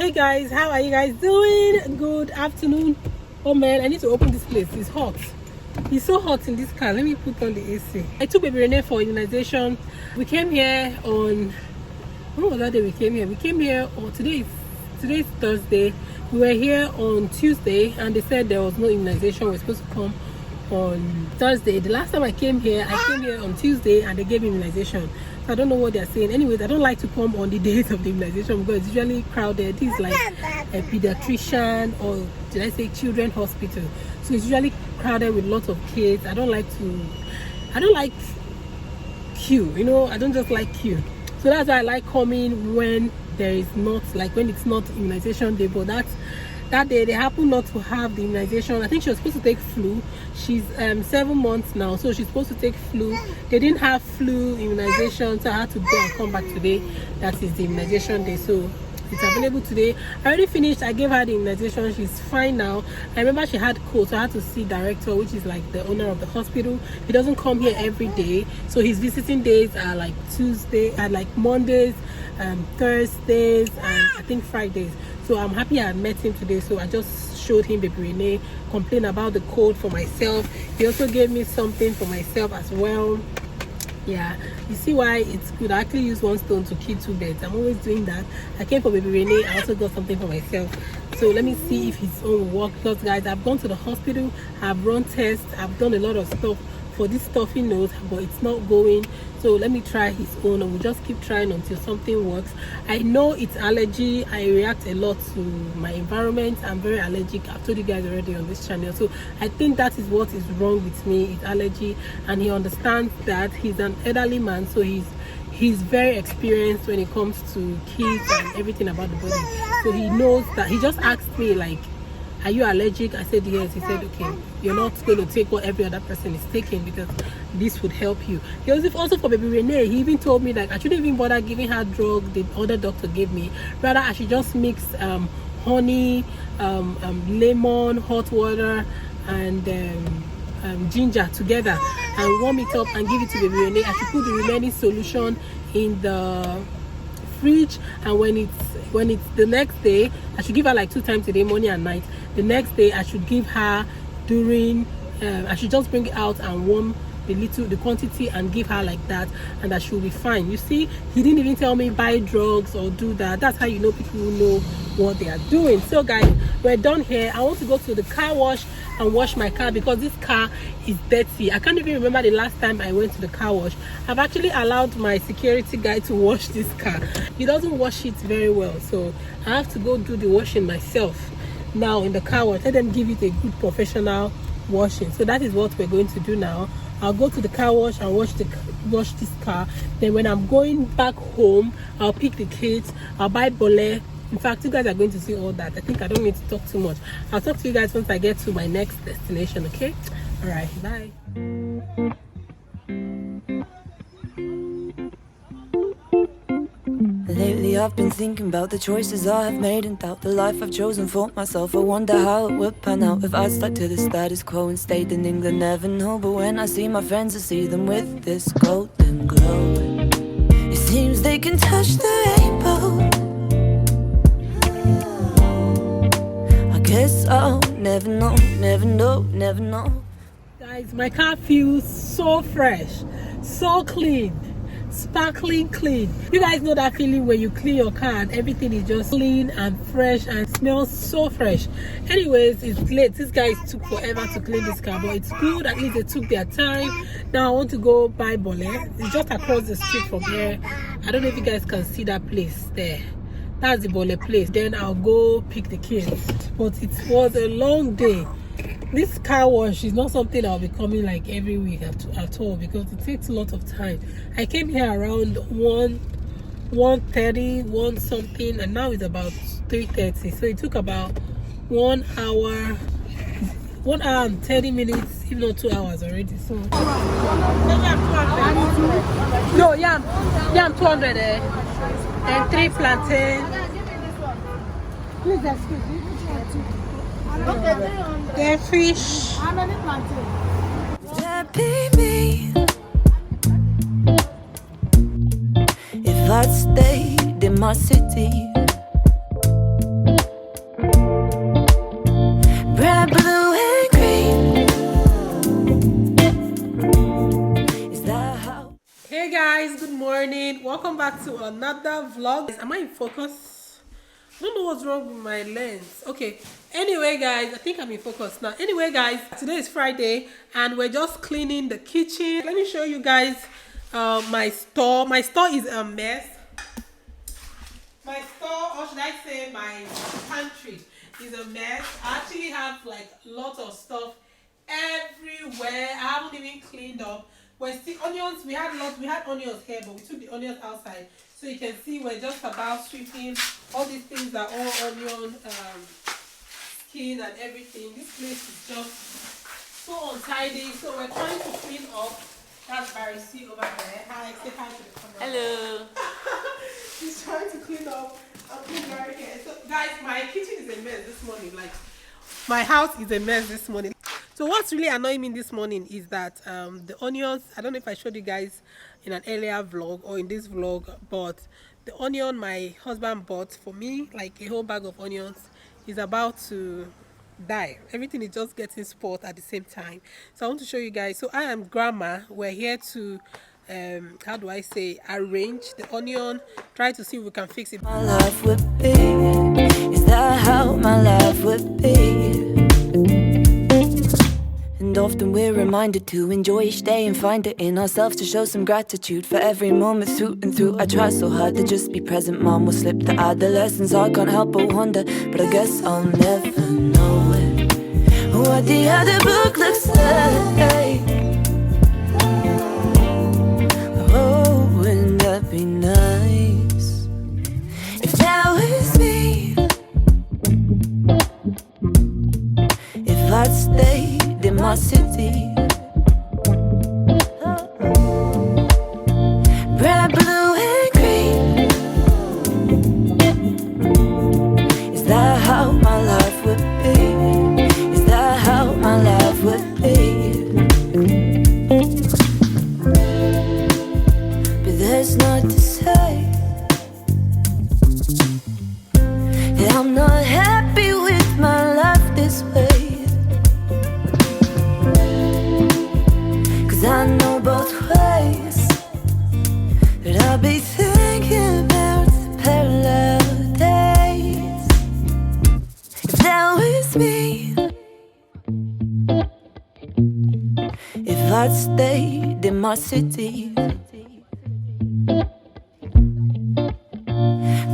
Hey guys, how are you guys doing? Good afternoon. Oh man, I need to open this place. It's hot. It's so hot in this car. Let me put on the AC. I took baby Renee for immunization. We came here on, when was that day we came here? We came here on today's Thursday. We were here on Tuesday and they said there was no immunization. We're supposed to come on Thursday. The last time I came here on Tuesday and they gave me immunization. So I don't know what they're saying. Anyways, I don't like to come on the days of the immunization because it's usually crowded. This is like a pediatrician or did I say children hospital. So it's usually crowded with lots of kids. I don't like queue, you know. I don't just like queue. So that's why I like coming when there is not, like when it's not immunization day. But that day they happen not to have the immunization. I think she was supposed to take flu. She's 7 months now, so she's supposed to take flu. They didn't have flu immunization, so I had to go and come back today. That is the immunization day, so it's available today. I already finished. I gave her the immunization. She's fine now. I remember she had cold, so I had to see director, which is like the owner of the hospital. He doesn't come here every day, so his visiting days are like Mondays, Thursdays, and I think Fridays. So I'm happy I met him today. So I just showed him baby Renee, complained about the cold for myself. He also gave me something for myself as well. Yeah, you see why it's good. I actually use one stone to kill two birds. I'm always doing that. I came for baby Renee. I also got something for myself. So let me see if his own will work. Because guys, I've gone to the hospital, I've run tests, I've done a lot of stuff for this stuffy nose, but it's not going. So let me try his own, and we'll just keep trying until something works. I know it's allergy. I react a lot to my environment. I'm very allergic. I've told you guys already on this channel. So I think that is what is wrong with me. It's allergy, and he understands that. He's an elderly man, so he's very experienced when it comes to kids and everything about the body. So he knows that. He just asked me like, are you allergic? I said yes. He said okay, you're not going to take what every other person is taking because this would help you. He was also for baby Renee. He even told me that I shouldn't even bother giving her drug the other doctor gave me. Rather, I should just mix honey, lemon, hot water, and ginger together and warm it up and give it to baby Renee. I should put the remaining solution in the fridge, and when it's the next day, I should give her like 2 times a day, morning and night. The next day I should give her during I should just bring it out and warm the quantity and give her like that, and that she'll be fine. You see, he didn't even tell me buy drugs or do that. That's how you know people who know what they are doing. So guys, we're done here. I want to go to the car wash and wash my car because this car is dirty. I can't even remember the last time I went to the car wash. I've actually allowed my security guy to wash this car. He doesn't wash it very well, so I have to go do the washing myself now in the car wash. Let them give it a good professional washing. So that is what we're going to do now. I'll go to the car wash and wash this car. Then when I'm going back home, I'll pick the kids. I'll buy bole. In fact, you guys are going to see all that. I think I don't need to talk too much. I'll talk to you guys once I get to my next destination, okay? All right, bye. Lately I've been thinking about the choices I have made and doubt the life I've chosen for myself. I wonder how it would pan out if I stuck to the status quo and stayed in England. Never know, but when I see my friends, I see them with this golden glow. It seems they can touch the rainbow. I guess I'll never know, never know, never know. Guys, my car feels so fresh, so clean, sparkling clean. You guys know that feeling when you clean your car and everything is just clean and fresh and smells so fresh. Anyways, it's late. These guys took forever to clean this car, but it's good. At least they took their time. Now I want to go buy bole. It's just across the street from here. I don't know if you guys can see that place there. That's the bole place. Then I'll go pick the kids. But it was a long day. This car wash is not something I'll be coming like every week at all because it takes a lot of time. I came here around 1:30 something, and now it's about 3:30. So it took about 1 hour and 30 minutes, if not 2 hours already. So no yam 200 and 3 plantain. Please excuse me. The fish. How many plantains? That be me. If I'd stayed in my city, welcome back to another vlog. Am I in focus? I don't know what's wrong with my lens. Okay, anyway guys, I think I'm in focus now. Anyway guys, today is Friday and we're just cleaning the kitchen. Let me show you guys my store. My store is a mess. My store, or should I say my pantry, is a mess. I actually have like lots of stuff everywhere. I haven't even cleaned up. We're still onions. We had onions here, but we took the onions outside. So you can see we're just about sweeping. All these things are all onion skin and everything. This place is just so untidy. So we're trying to clean up. That's Barry C over there. Hi, say hi to the camera. Hello. She's trying to clean up. I'm cleaning right here. So guys, my kitchen is a mess this morning. Like my house is a mess this morning. So what's really annoying me this morning is that the onions, I don't know if I showed you guys in an earlier vlog or in this vlog, but the onion my husband bought for me, like a whole bag of onions, is about to die. Everything is just getting spoiled at the same time. So I want to show you guys. So I am grandma. We're here to how do I say, arrange the onion, try to see if we can fix it. My life would be, is that how my life would be? And often we're reminded to enjoy each day and find it in ourselves to show some gratitude for every moment through and through. I try so hard to just be present, mom will slip the adolescence. I can't help but wonder, but I guess I'll never know it. What the other book looks like. Oh, wouldn't that be nice if that was me? If I'd stayed in my city, red, blue, and green. Is that how my life would be? Is that how my life would be? But there's not to say that I'm not happy with my life this way. 'Cause I know both ways that I'll be thinking about the parallel days. If that was me, if I'd stayed in my city,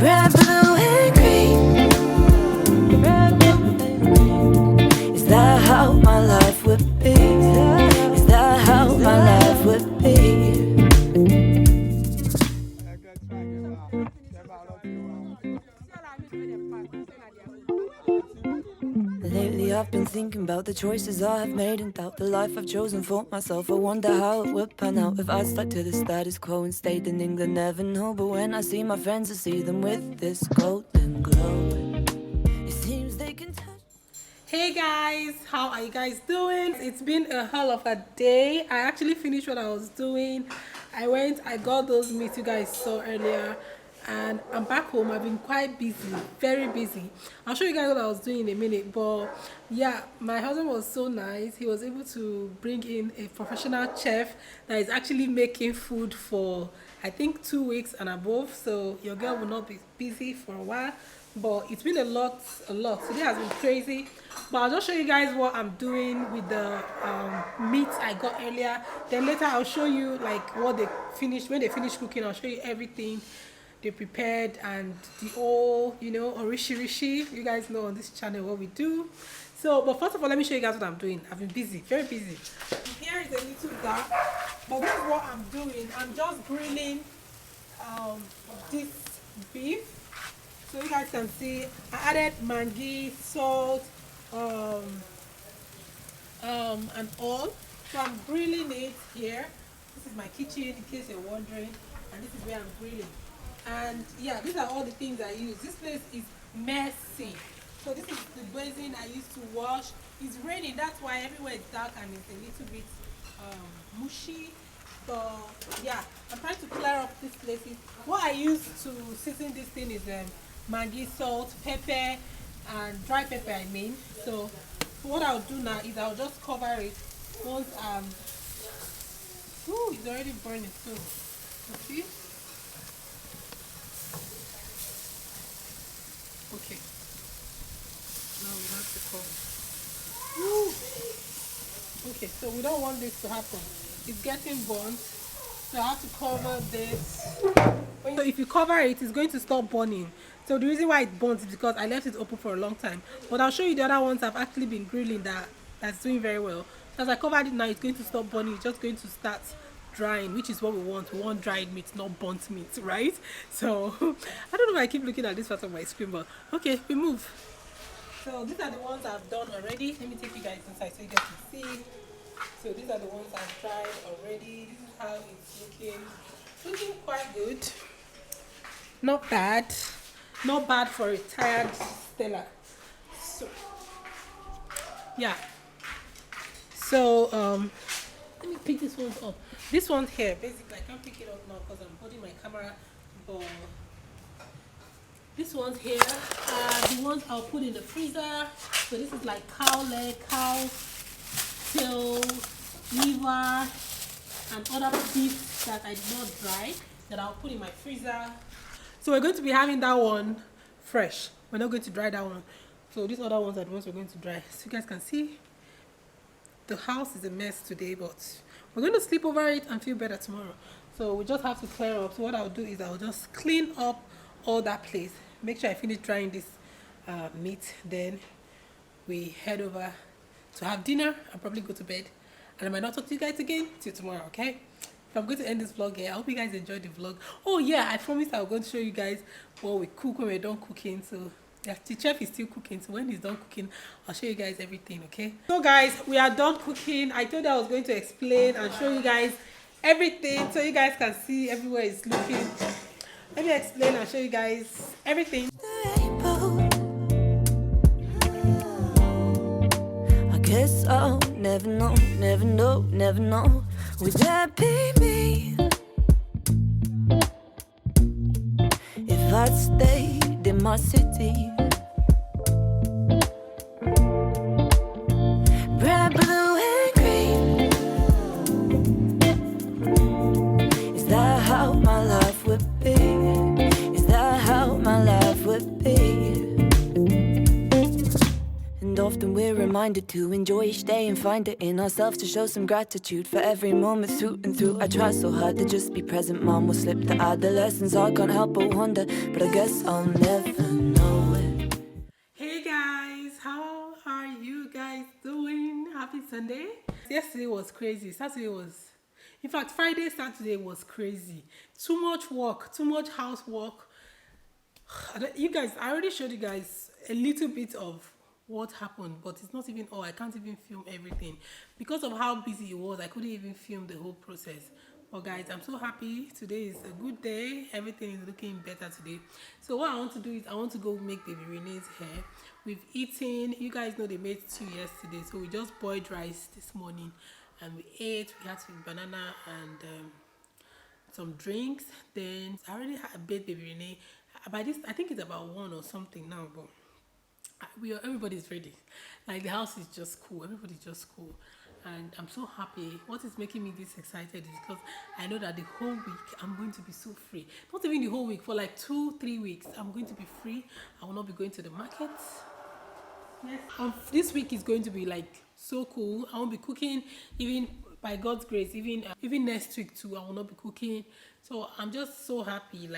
red, blue, and green. Red, blue, and green. Is that how my life would be? Is that how my life would be? Lately I've been thinking about the choices I have made and doubt the life I've chosen for myself. I wonder how it would pan out if I stuck to the status quo and stayed in England. Never know, but when I see my friends, I see them with this golden glow. It seems they can touch. Hey guys, how are you guys doing? It's been a hell of a day. I actually finished what I was doing. I got those meats you guys saw earlier, and I'm back home. I've been quite busy, very busy. I'll show you guys what I was doing in a minute, but yeah, my husband was so nice. He was able to bring in a professional chef that is actually making food for I think 2 weeks and above, so your girl will not be busy for a while. But it's been a lot. Today has been crazy, but I'll just show you guys what I'm doing with the meat I got earlier. Then later I'll show you like what they finished. When they finished cooking, I'll show you everything they prepared and the whole, you know, orishi. You guys know on this channel what we do. So, but first of all, let me show you guys what I'm doing. I've been busy, very busy. Here is a little dark, but this is what I'm doing. I'm just grilling this beef. So you guys can see I added mangi, salt, and all. So I'm grilling it here. This is my kitchen in case you're wondering, and this is where I'm grilling. And yeah, these are all the things I use. This place is messy. So this is the basin I used to wash. It's raining, that's why everywhere is dark and it's a little bit mushy. So yeah, I'm trying to clear up these places. What I use to season this thing is Maggi, salt, pepper, and dry pepper I mean. So what I'll do now is I'll just cover it once ooh, it's already burning. So you see, Now we have to cover. Woo. Okay, so we don't want this to happen. It's getting burnt, so I have to cover this. So if you cover it, it's going to stop burning. So the reason why it burns is because I left it open for a long time. But I'll show you the other ones I've actually been grilling that's doing very well. So as I covered it now, it's going to stop burning. It's just going to start drying, which is what we want. We want dried meat, not burnt meat, right? So I don't know why I keep looking at this part of my screen, but okay, we move. So these are the ones I've done already. Let me take you guys inside so you guys can see. So these are the ones I've tried already. This is how it's looking. Looking quite good. Not bad. Not bad for a tired Stella. So yeah. So let me pick this one up. This one's here. Basically I can't pick it up now because I'm holding my camera, but this one's here are the ones I'll put in the freezer. So this is like cow leg, cow tail, liver, and other bits that I did not dry that I'll put in my freezer. So we're going to be having that one fresh. We're not going to dry that one. So these other ones are the ones we're going to dry. So you guys can see the house is a mess today, but we're going to sleep over it and feel better tomorrow. So we just have to clear up. So what I'll do is I'll just clean up all that place. Make sure I finish drying this meat. Then we head over to have dinner and probably go to bed. And I might not talk to you guys again till tomorrow, okay? So I'm going to end this vlog here. I hope you guys enjoyed the vlog. Oh yeah, I promised I was going to show you guys what we cook when we're done cooking. So yeah, the chef is still cooking. So when he's done cooking, I'll show you guys everything, okay? So guys, we are done cooking. I told you I was going to explain and show you guys everything so you guys can see everywhere is looking. Let me explain and show you guys everything. I guess I'll never know, never know, never know. Would that be me? If I'd stayed in my city. Red, blue, and green. Is that how my life would be? Is that how my life would be? And often we're reminded to enjoy each day and find it in ourselves to show some gratitude for every moment through and through. I try so hard to just be present, mom will slip the adolescence. I can't help but wonder, but I guess I'll never know it. Hey guys, how are you guys doing? Happy Sunday. Yesterday was crazy. Saturday was, in fact, Friday, Saturday was crazy. Too much work, too much housework. I already showed you guys a little bit of what happened, but it's not even all. I can't even film everything because of how busy it was. I couldn't even film the whole process. But guys, I'm so happy. Today is a good day. Everything is looking better today. So what I want to do is I want to go make baby Renee's hair. We've eaten. You guys know they made stew yesterday, so we just boiled rice this morning and we ate. We had some banana and some drinks. Then I already had bathed baby Renee. By this, I think it's about 1 or something now, but everybody's ready. Like the house is just cool. Everybody's just cool, and I'm so happy. What is making me this excited is because I know that the whole week I'm going to be so free. Not even the whole week, for like 2-3 weeks I'm going to be free. I will not be going to the market. Yes. This week is going to be like so cool. I won't be cooking, even by God's grace. Even next week too, I will not be cooking. So I'm just so happy.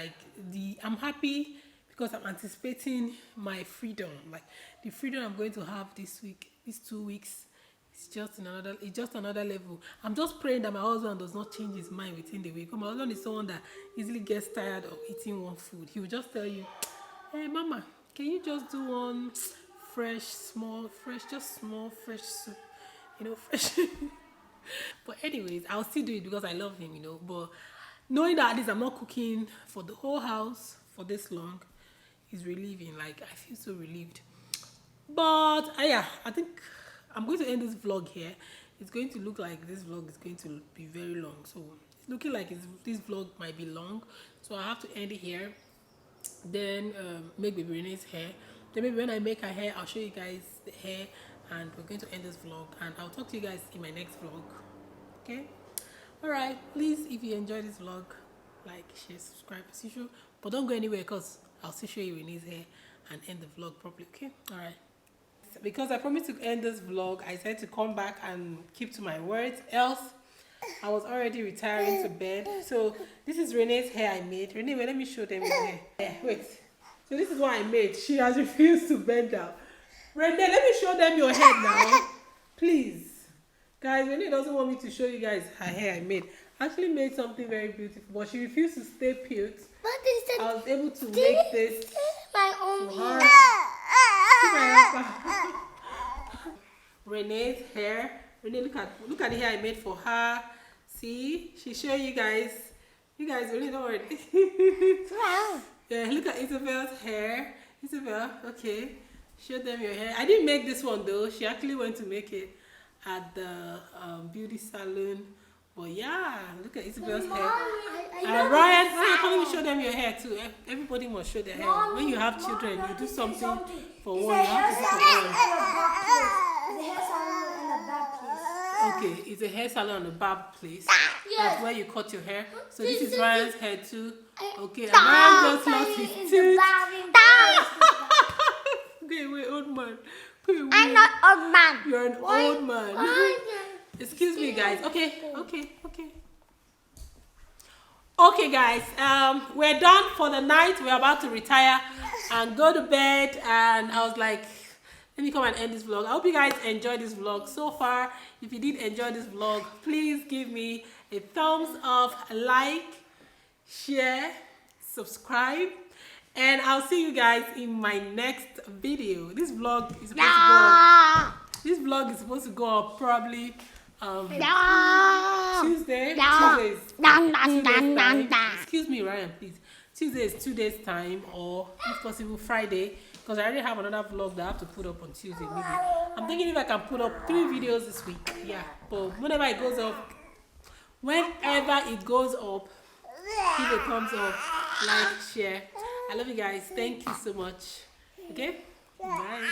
I'm happy because I'm anticipating my freedom. Like the freedom I'm going to have this week, these 2 weeks. It's just another level. I'm just praying that my husband does not change his mind within the week. Because my husband is someone that easily gets tired of eating one food. He will just tell you, "Hey mama, can you just do one fresh soup, fresh." But anyways, I'll still do it because I love him, but knowing that at least I'm not cooking for the whole house for this long is relieving. Like I feel so relieved. But yeah, I think I'm going to end this vlog here. It's going to look like this vlog is going to be very long, so it's looking like this vlog might be long, so I have to end it here. Then make baby Renee's hair. Then maybe when I make her hair, I'll show you guys the hair, and we're going to end this vlog, and I'll talk to you guys in my next vlog. Okay, all right, please, if you enjoyed this vlog, like, share, subscribe as usual, but don't go anywhere because I'll still show you Renee's hair and end the vlog properly. Okay, all right. because I promised to end this vlog, I said to come back and keep to my words, else I was already retiring to bed. So this is Renee's hair I made. Renee, wait, let me show them your hair. Yeah, wait. So this is what I made. She has refused to bend down. Renee, let me show them your hair now. Please. Guys, Renee doesn't want me to show you guys her hair I made. I actually made something very beautiful, but she refused to stay put. I was able to make this my own for her. Renee's hair. Renee, look at the hair I made for her. See, she show you guys. You guys really don't worry. Wow. Yeah, look at Isabel's hair. Isabel, okay. Show them your hair. I didn't make this one though. She actually went to make it at the beauty salon. But yeah, look at Isabel's hair. Ryan, come and show them your hair too. Everybody must show their hair. When you have children, you do something for one, you have to do for one. Okay, it's a hair salon on a barb place. That's where you cut your hair. So this is Ryan's hair too. Okay, and Ryan just lost his tooth. Okay, wait, old man. Okay, I'm not old man. You're an old man. Excuse me, guys. Okay. Okay, guys. We're done for the night. We're about to retire and go to bed. And I was like, let me come and end this vlog. I hope you guys enjoyed this vlog so far. If you did enjoy this vlog, please give me a thumbs up, like, share, subscribe, and I'll see you guys in my next video. This vlog is supposed to go up probably Tuesday. Excuse me, Ryan, please. Tuesday is 2 days time, or if possible Friday, because I already have another vlog that I have to put up on Tuesday. Maybe I'm thinking if I can put up 3 videos this week. Yeah, but whenever it goes up, give a thumbs up, like, share. I love you guys. Thank you so much. Okay, bye.